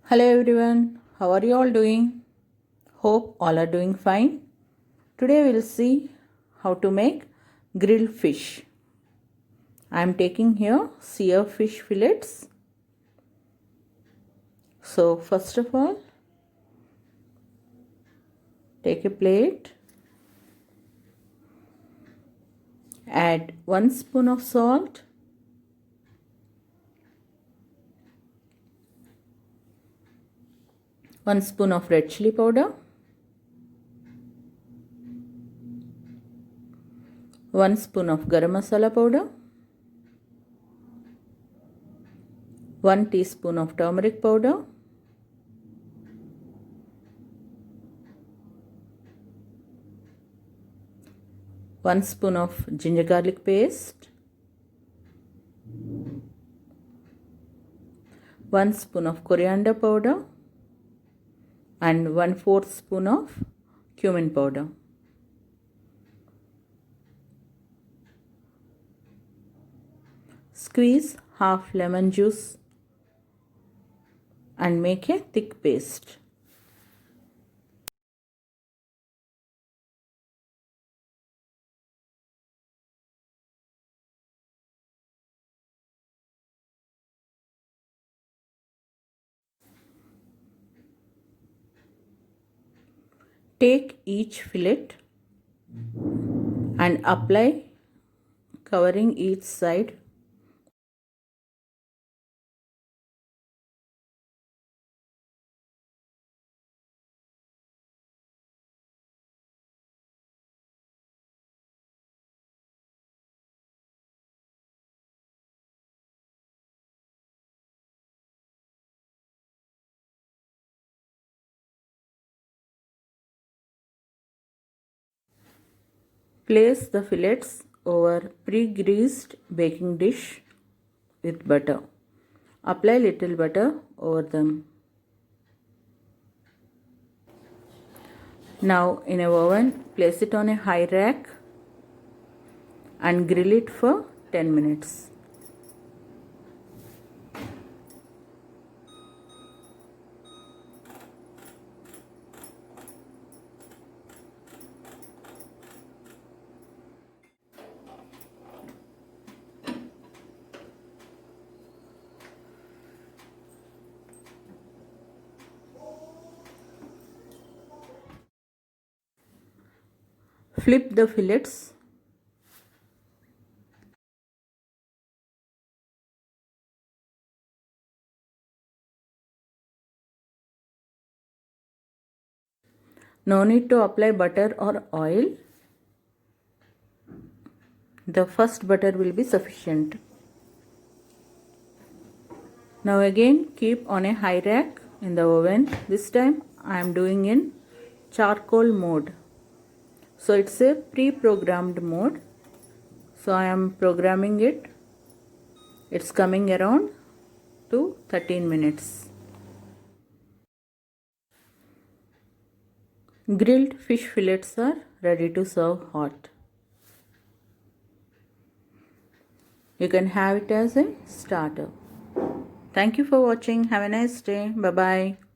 Hello everyone, how are you all doing? Hope all are doing fine. Today we will see how to make grilled fish. I am taking here seer fish fillets. So first of all, take a plate, add 1 spoon of salt, 1 spoon of red chili powder, 1 spoon of garam masala powder, 1 teaspoon of turmeric powder, 1 spoon of ginger garlic paste, 1 spoon of coriander powder, and 1/4 spoon of cumin powder. Squeeze half lemon juice and make a thick paste. Take each fillet and apply covering each side. Place the fillets over pre-greased baking dish with butter. Apply little butter over them. Now in a oven, place it on a high rack and grill it for 10 minutes. Flip the fillets. No need to apply butter or oil. The first butter will be sufficient. Now again keep on a high rack in the oven. This time I am doing in charcoal mode. So it's a pre-programmed mode. So I am programming it. It's coming around to 13 minutes. Grilled fish fillets are ready to serve hot. You can have it as a starter. Thank you for watching. Have a nice day. Bye bye.